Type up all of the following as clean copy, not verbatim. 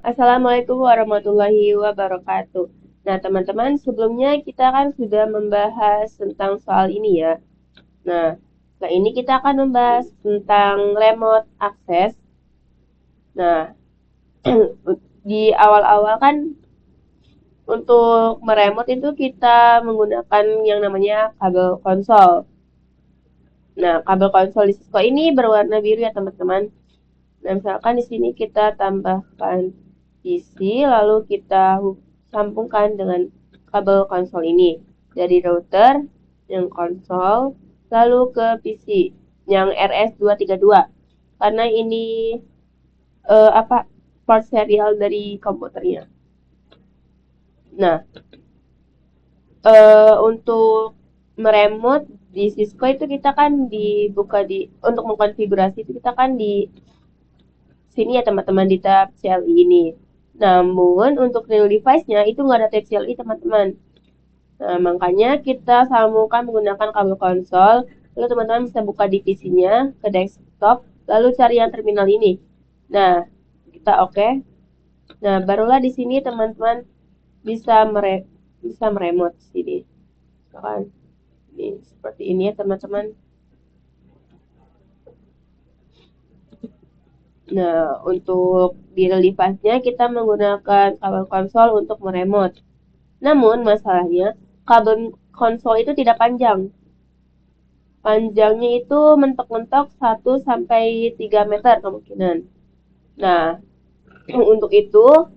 Assalamualaikum warahmatullahi wabarakatuh. Nah, teman-teman, sebelumnya kita kan sudah membahas tentang soal ini ya. Nah, kali ini kita akan membahas tentang remote access. Nah, di awal-awal kan untuk meremote itu kita menggunakan yang namanya kabel konsol. Nah, kabel konsol di Cisco ini berwarna biru ya, teman-teman. Nah, misalkan di sini kita tambahkan PC, lalu kita sambungkan dengan kabel konsol ini dari router yang konsol, lalu ke PC yang RS232. Karena ini port serial dari komputernya. Nah, untuk meremote di Cisco itu kita kan dibuka untuk mengkonfigurasi itu kita kan di sini ya teman-teman di tab CLI ini. Namun untuk real device-nya itu nggak ada tab CLI teman-teman. Nah, makanya kita sambungkan menggunakan kabel konsol. Lalu teman-teman bisa buka di PC-nya ke desktop, lalu cari yang terminal ini. Nah, kita oke. Nah, barulah di sini teman-teman bisa meremote sini. Misalkan ini seperti ini ya teman-teman. Nah, untuk di device-nya kita menggunakan kabel konsol untuk meremote. Namun masalahnya kabel konsol itu tidak panjang. Panjangnya itu mentok-mentok 1 sampai 3 meter kemungkinan. Nah, untuk itu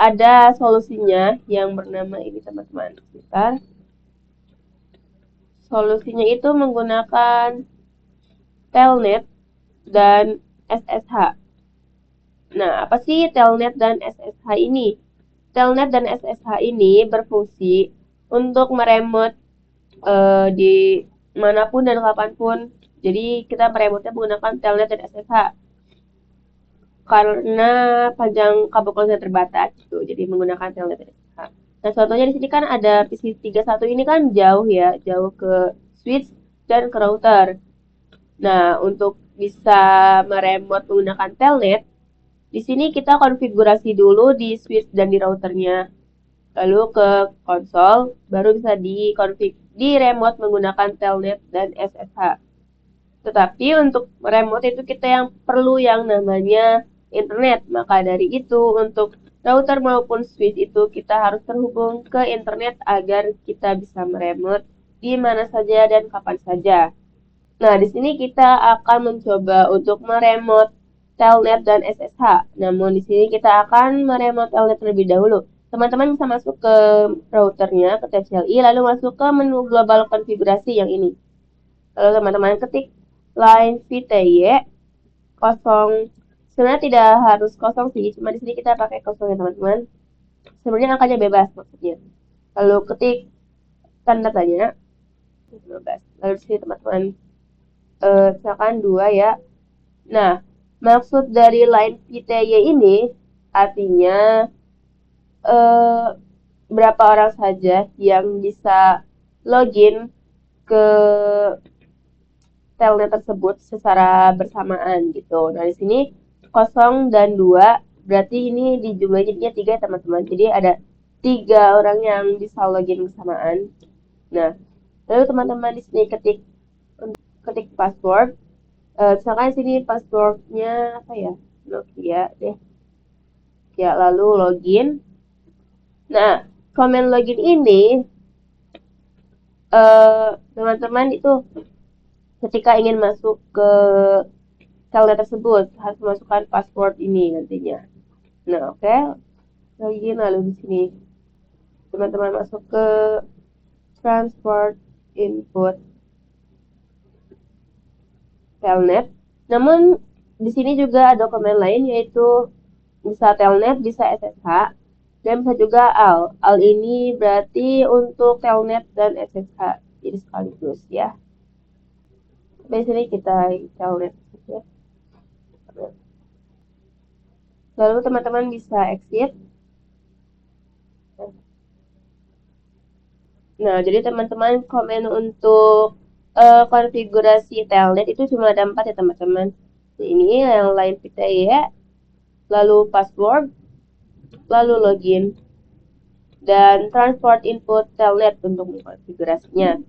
ada solusinya yang bernama ini teman-teman. Sebentar. Solusinya itu menggunakan telnet dan SSH. Nah, apa sih telnet dan SSH ini? Telnet dan SSH ini berfungsi untuk meremote di manapun dan kapanpun. Jadi kita meremotnya menggunakan telnet dan SSH karena panjang kabel konsen terbatas gitu. Jadi menggunakan telnet dan SSH. Nah, contohnya di sini kan ada PC31 ini kan jauh ya, jauh ke switch dan ke router. Nah, untuk bisa meremote menggunakan telnet, di sini kita konfigurasi dulu di switch dan di routernya. Lalu ke konsol, baru bisa di remote menggunakan telnet dan SSH. Tetapi untuk remote itu kita yang perlu yang namanya internet. Maka dari itu untuk router maupun switch itu kita harus terhubung ke internet agar kita bisa meremote di mana saja dan kapan saja. Nah, di sini kita akan mencoba untuk meremote telnet dan SSH. Namun di sini kita akan meremote telnet terlebih dahulu. Teman-teman bisa masuk ke routernya, ke tab CLI, lalu masuk ke menu global konfigurasi yang ini. Lalu teman-teman ketik line VTY 0. Sebenarnya tidak harus kosong sih, cuma di sini kita pakai kosong ya teman-teman. Sebenarnya angkanya bebas maksudnya. Lalu ketik tanda tanya 15. Lalu di sini teman-teman misalkan 2 ya. Nah, maksud dari line VTY ini artinya berapa orang saja yang bisa login ke telnet tersebut secara bersamaan gitu. Nah, di sini 0 dan 2 berarti ini dijumlahin jadinya 3 ya teman-teman. Jadi ada 3 orang yang bisa login bersamaan. Nah, lalu teman-teman di sini ketik password. Misalkan di sini passwordnya apa ya? Nokia deh. Ya, lalu login. Nah, komen login ini teman-teman itu ketika ingin masuk ke telnet tersebut harus memasukkan password ini nantinya. Nah, oke. Login lalu di sini teman-teman masuk ke transport input telnet. Namun di sini juga ada komen lain yaitu bisa telnet, bisa SSH, dan bisa juga AL. AL ini berarti untuk telnet dan SSH. Jadi sekaligus ya. Di sini kita telnet ya. Lalu teman-teman bisa exit. Nah, jadi teman-teman komen untuk konfigurasi telnet itu cuma ada 4 ya teman-teman. Ini yang lain kita ya. Lalu password, lalu login, dan transport input telnet untuk mengkonfigurasinya.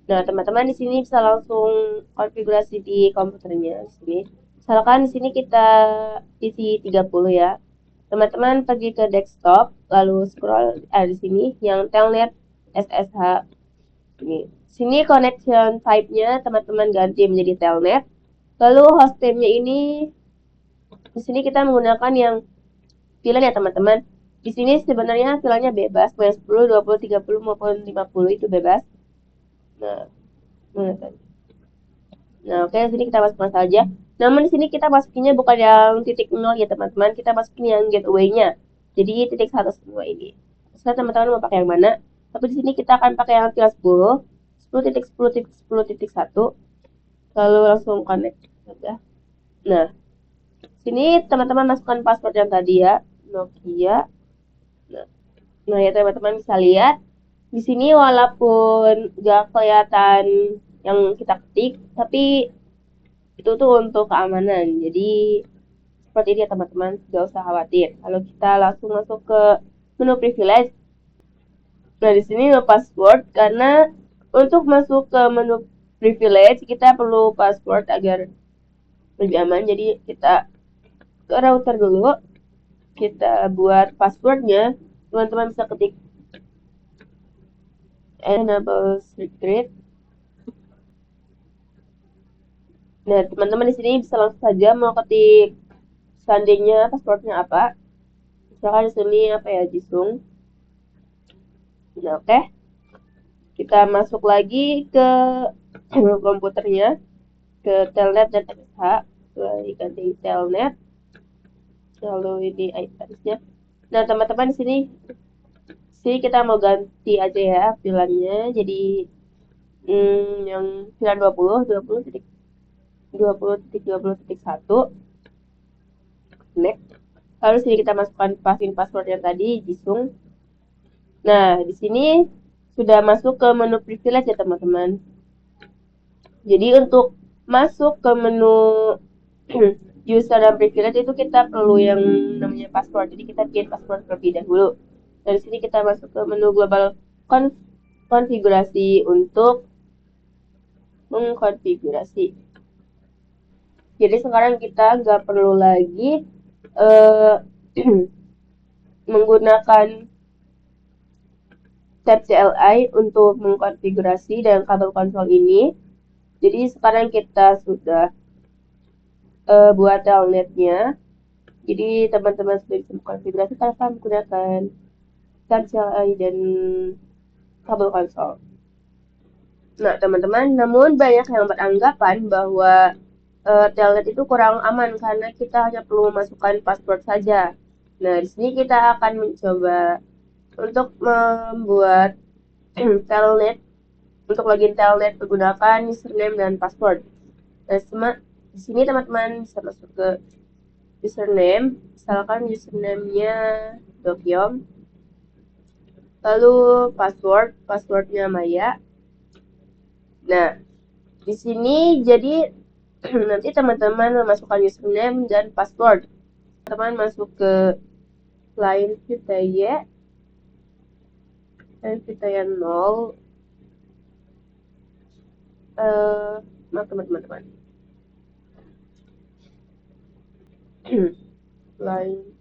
Nah, teman-teman di sini bisa langsung konfigurasi di komputernya di sini. Misalkan di sini kita isi 30 ya. Teman-teman pergi ke desktop, lalu scroll di sini yang telnet SSH. Ini. Sini connection type-nya teman-teman ganti menjadi telnet. Lalu host name-nya ini di sini kita menggunakan yang VLAN ya teman-teman. Di sini sebenarnya VLAN-nya bebas, mau 10, 20, 30 maupun 50 itu bebas. Nah, oke, di sini kita masukkan saja. Namun di sini kita masukinnya bukan yang titik 0 ya teman-teman, kita masukin yang gateway-nya. Jadi titik 1 semua ini. Sekarang teman-teman mau pakai yang mana? Tapi di sini kita akan pakai yang titik 10, 10.10.10.1, lalu langsung connect saja. Nah, sini teman-teman masukkan password yang tadi ya, Nokia. Nah ya teman-teman bisa lihat di sini walaupun gak kelihatan yang kita ketik, tapi itu tuh untuk keamanan. Jadi seperti ini ya teman-teman, gak usah khawatir. Kalau kita langsung masuk ke menu privilege. Nah di sini no password karena untuk masuk ke menu privilege kita perlu password agar lebih aman. Jadi kita ke router dulu, kita buat passwordnya. Teman-teman bisa ketik enable secret. Nah, teman-teman di sini bisa langsung saja mau ketik seandainya passwordnya apa. Misalkan di sini apa ya, Jisung. Nah, oke. Kita masuk lagi ke komputernya, ke telnet dan SSH. Ganti telnet. Lalu ini IP-nya. Nah, teman-teman di sini kita mau ganti aja ya VLAN-nya. Jadi yang VLAN 20.20.1 next. Lalu sini kita masukkan password yang tadi Jisung. Nah, di sini sudah masuk ke menu privilege ya teman-teman. Jadi untuk masuk ke menu user dan privilege itu kita perlu yang namanya password. Jadi kita bikin password terlebih dahulu. Dari sini kita masuk ke menu global konfigurasi untuk mengkonfigurasi. Jadi sekarang kita nggak perlu lagi menggunakan tab CLI untuk mengkonfigurasi dan kabel konsol ini. Jadi sekarang kita sudah buat telnetnya. Jadi teman-teman sudah bisa mengkonfigurasi tanpa menggunakan tab CLI dan kabel konsol. Nah teman-teman, namun banyak yang beranggapan bahwa telnet itu kurang aman karena kita hanya perlu memasukkan password saja. Nah, di sini kita akan mencoba untuk membuat telnet, untuk login telnet menggunakan username dan password. Nah, di sini teman-teman bisa masuk ke username, misalkan username-nya Dokyom, lalu passwordnya Maya. Nah, di sini jadi nanti teman-teman memasukkan username dan password. Teman-teman masuk ke line Vitaya dan Vitaya 0. Maaf teman-teman. Line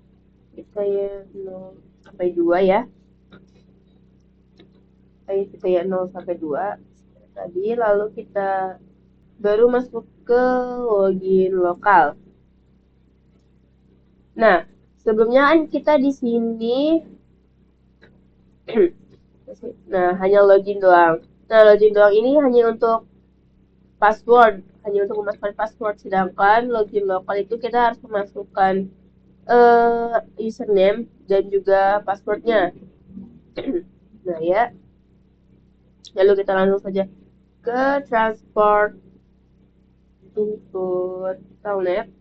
Vitaya 0 sampai 2 ya. Line Vitaya 0 sampai 2 tadi, lalu kita baru masuk ke login lokal. Nah, sebelumnya kan kita di sini nah, hanya login doang. Nah, login doang ini hanya untuk password, hanya untuk memasukkan password. Sedangkan login lokal itu kita harus memasukkan username dan juga passwordnya. Nah ya, lalu kita langsung saja ke transport input telnet.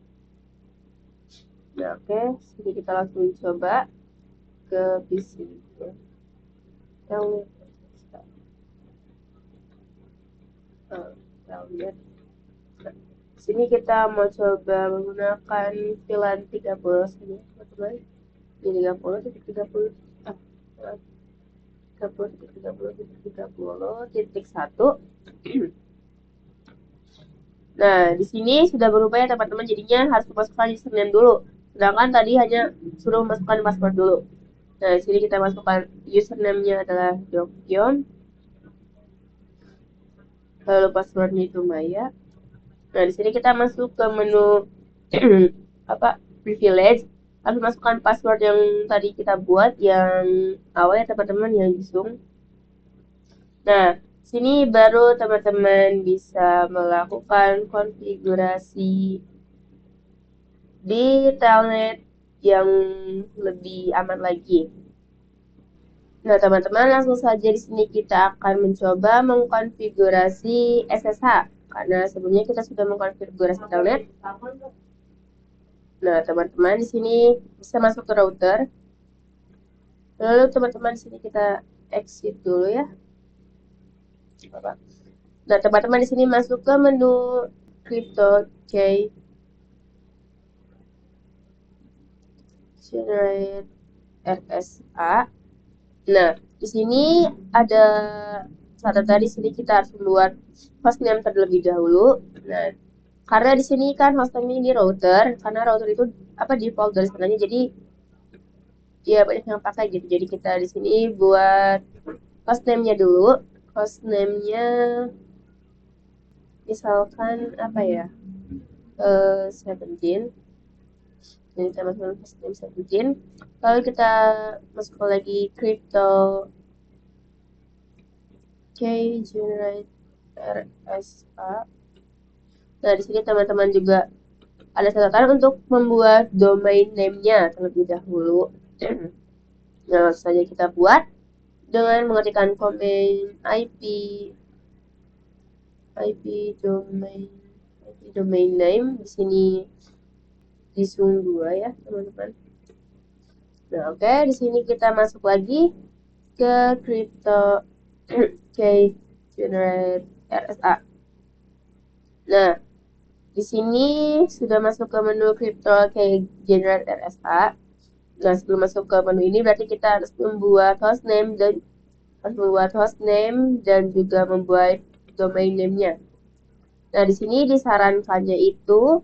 Nah oke, jadi kita langsung coba ke PC telnet. Telnet. Sini kita mau coba menggunakan VLAN 30 saja teman-teman. Di 30.30 30.30.30.1. Nah, di sini sudah berubah ya teman-teman, jadinya harus memasukkan username dulu. Sedangkan tadi hanya suruh masukkan password dulu. Nah, di sini kita masukkan username-nya adalah Jokyon. Lalu passwordnya itu Maya. Nah, di sini kita masuk ke menu privilege. Harus masukkan password yang tadi kita buat yang awal ya teman-teman, yang Zoom. Nah, sini baru teman-teman bisa melakukan konfigurasi di telnet yang lebih aman lagi. Nah, teman-teman, langsung saja di sini kita akan mencoba mengkonfigurasi SSH karena sebelumnya kita sudah mengkonfigurasi telnet. Nah, teman-teman di sini bisa masuk ke router. Lalu teman-teman di sini kita exit dulu ya. Nah, teman-teman di sini masuk ke menu Crypto Key Generate RSA. Nah, di sini ada catatan, di sini kita harus membuat hostname terlebih dahulu. Nah, karena di sini kan hostname ini router, karena router itu default dari sananya, jadi ya banyak yang pakai gitu. Jadi kita di sini buat hostname-nya dulu. Hostname-nya misalkan 17. Jadi kita masukkan hostname 17. Lalu kita masukkan lagi crypto key generate RSA. Nah, di sini teman-teman juga ada catatan untuk membuat domain name-nya terlebih dahulu. Nah, langsung saja kita buat dengan mengetikkan command IP domain name. Di sini di Zoom 2 ya, teman-teman. Nah, oke, di sini kita masuk lagi ke crypto key generate RSA. Nah, di sini sudah masuk ke menu crypto key generate RSA. Nah, sebelum masuk ke menu ini berarti kita harus membuat hostname dan juga membuat domain name-nya. Nah, di sini disarankannya itu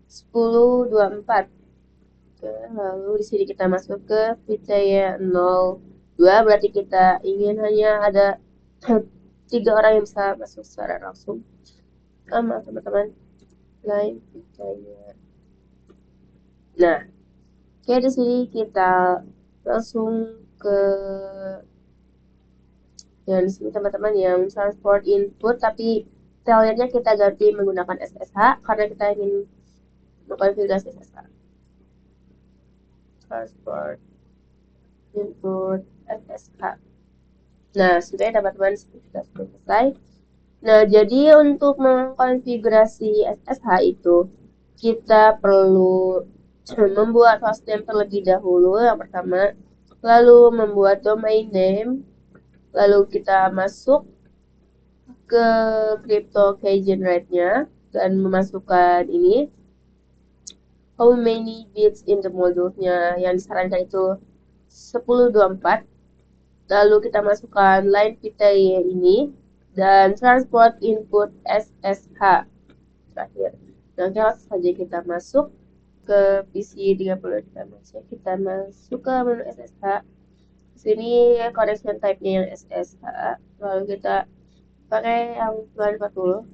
1024. Lalu di sini kita masuk ke VTY 02, berarti kita ingin hanya ada 3 orang yang bisa masuk secara langsung sama teman-teman lain VTY. Nah, oke, di sini kita langsung ke dan di sini teman-teman yang transport input, tapi telnetnya kita ganti menggunakan SSH karena kita ingin mengkonfigurasi SSH. Transport input SSH. Nah, sudah ya teman-teman, sudah selesai. Nah, jadi untuk mengkonfigurasi SSH itu kita perlu membuat hostname terlebih dahulu yang pertama, lalu membuat domain name, lalu kita masuk ke crypto key generate-nya dan memasukkan ini how many bits in the module-nya yang disarankan itu 1024. Lalu kita masukkan line VTY ini dan transport input SSH terakhir. Nah, langsung saja kita masuk ke PC 30. Kita masuk ke menu SSH. Di sini connection type-nya yang SSH. Lalu kita pakai yang 940.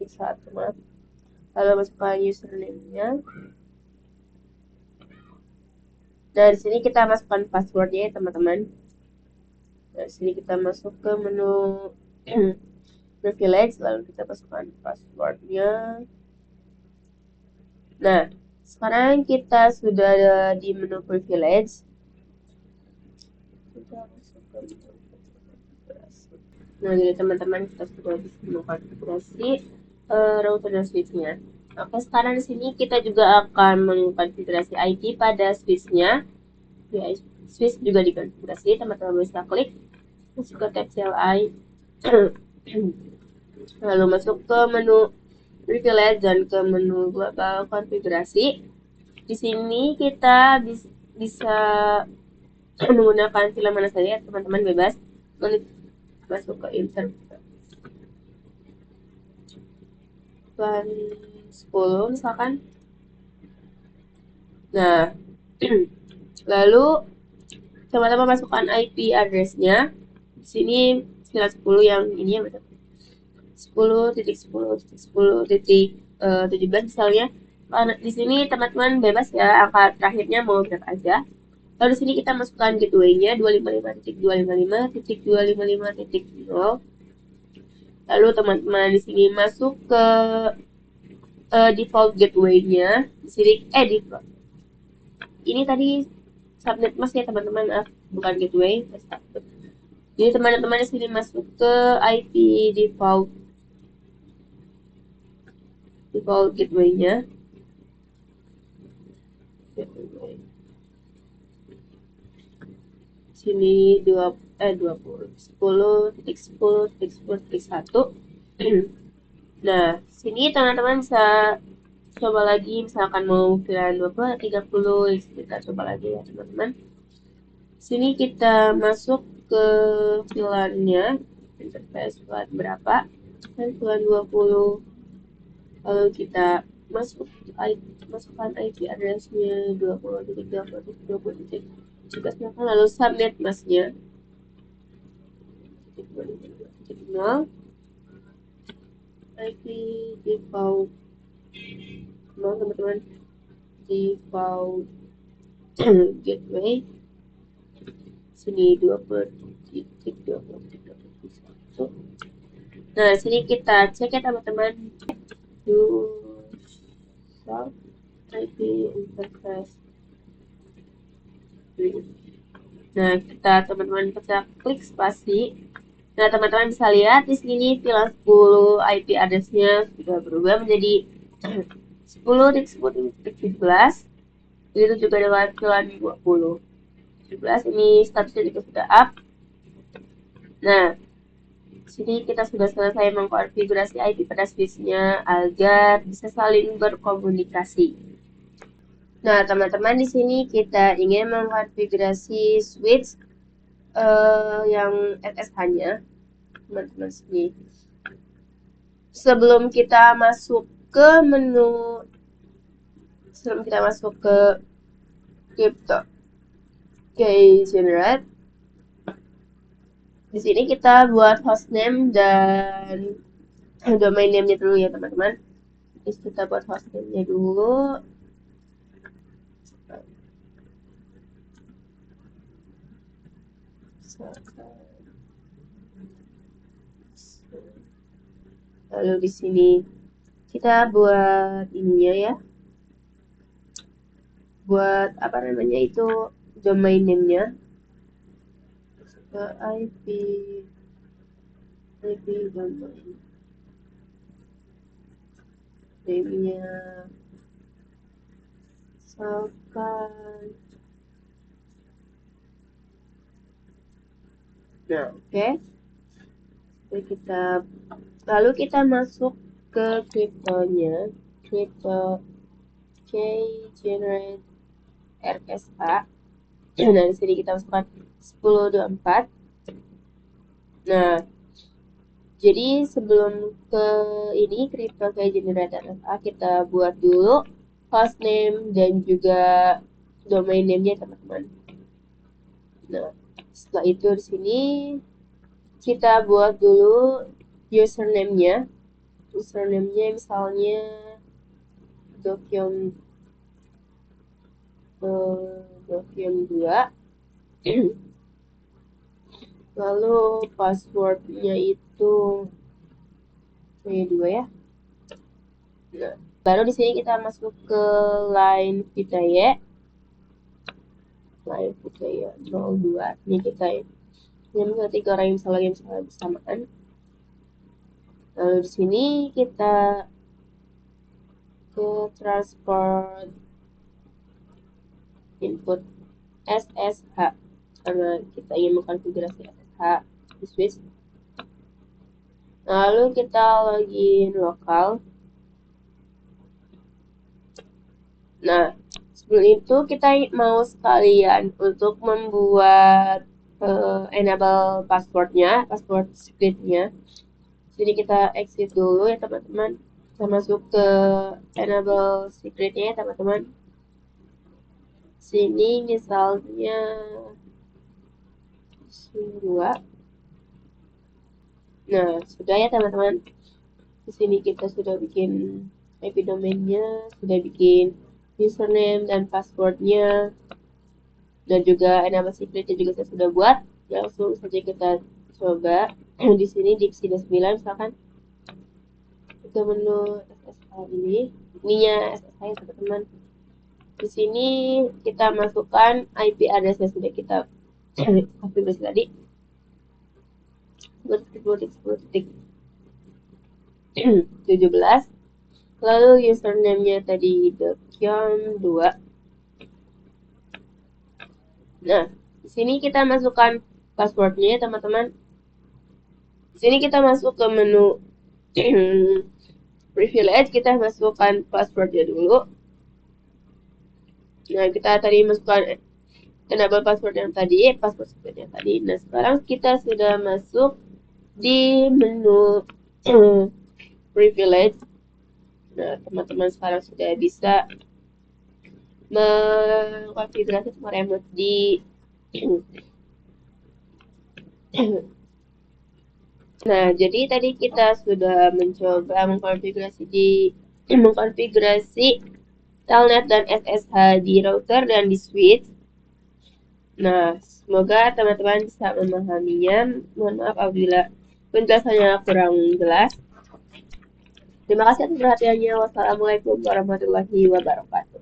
Bisa teman. Lalu masukkan username-nya. Nah, di sini kita masukkan password-nya ya, teman-teman. Nah, di sini kita masuk ke menu privilege, lalu kita masukkan password-nya. Nah, sekarang kita sudah ada di menu privilege. Kita masuk ke menu konfigurasi. Nah, jadi teman-teman kita sudah bisa mengkonfigurasi router dan switch-nya. Oke, sekarang di sini kita juga akan mengkonfigurasi IP pada switch-nya. Ya, switch juga dikonfigurasi, teman-teman bisa klik masuk ke tab CLI. Lalu masuk ke menu privilege dan ke menu global konfigurasi. Di sini kita bisa menggunakan file mana saja, teman-teman bebas masuk ke insert plan 10 misalkan. Nah, lalu teman-teman masukkan IP address-nya. Di sini file 10 yang ini ya, 10.10.10.17 misalnya. Di sini teman-teman bebas ya, angka terakhirnya mau berapa aja. Lalu di sini kita masukkan gateway-nya 255.255.255.0. Lalu teman-teman di sini masuk ke default gateway-nya. Di sini default. Ini tadi subnet mask ya teman-teman, bukan gateway. Jadi teman-teman di sini masuk ke IP default gateway-nya. Sini 10.10.10.10.1. Nah, sini teman-teman bisa coba lagi, misalkan mau pilihan 20 atau 30, kita coba lagi ya teman-teman. Sini kita masuk ke pilihannya, interface buat berapa, dan pilihan 20. Lalu kita masukkan IP address-nya 20.20.20. Lalu subnet mask-nya 0. IP default teman-teman, default gateway sini 20.20.21. Nah, sini kita cek ya teman-teman, IP interface. Nah, kita teman-teman bisa klik spasi. Nah, teman-teman bisa lihat di sini pilihan 10 IP address-nya sudah berubah menjadi 10.10.17. Begitu juga dengan pilihan 20. 17 ini statusnya juga sudah up. Nah, sini kita sudah selesai mengkonfigurasi IP pada switch-nya agar bisa saling berkomunikasi. Nah, teman-teman di sini kita ingin mengkonfigurasi switch yang SSH-nya, teman-teman sini. Sebelum kita masuk ke menu, sebelum kita masuk ke crypto key generate, di sini kita buat hostname dan domain name-nya dulu ya teman-teman. Jadi kita buat hostname-nya dulu. Lalu di sini kita buat ininya ya, buat apa namanya itu, domain name-nya ke IP domain name-nya misalkan. Nah, oke. Lalu kita masuk ke crypto-nya, crypto key generate RSA. Nah, di sini kita masukkan 10.24. Nah, jadi sebelum ke ini crypto key generate RSA, kita buat dulu hostname dan juga domain name-nya teman-teman. Nah, setelah itu di sini kita buat dulu username-nya. Username-nya misalnya Dokyom 2. Lalu password-nya itu V2 ya. Nah, baru di sini kita masuk ke line Vitaye. Line Vitaye 02. Ini kita yang ketiga orang yang lagi bersamaan. Lalu di sini kita ke transport input SSH karena kita ingin mengkonfigurasi SSH di switch. Lalu kita login lokal. Nah, Sebelum itu kita mau sekalian untuk membuat enable password secretnya. Jadi kita exit dulu ya teman-teman. Kita masuk ke enable secretnya ya teman-teman. Sini misalnya 2. Nah, sudah ya teman-teman. Di sini kita sudah bikin IP domainnya, sudah bikin username dan passwordnya, dan juga enable secretnya juga saya sudah buat. Langsung saja kita coba. Di sini di sini 9 misalkan ke menu SSH ininya SSH ya teman-teman. Di sini kita masukkan IP address yang sudah kita konfigurasi tadi. 17. Lalu username-nya tadi Dekion 2. Nah, di sini kita masukkan passwordnya ya teman-teman. Di sini kita masuk ke menu privilege, kita masukkan passwordnya dulu. Nah, kita tadi masukkan enable password yang tadi, password yang tadi. Nah, sekarang kita sudah masuk di menu privilege. Nah, teman-teman sekarang sudah bisa mengkonfigurasi semua remote di Nah, jadi tadi kita sudah mencoba mengkonfigurasi telnet dan SSH di router dan di switch. Nah, semoga teman-teman bisa memahaminya. Mohon maaf apabila penjelasannya kurang jelas. Terima kasih atas perhatiannya. Wassalamualaikum warahmatullahi wabarakatuh.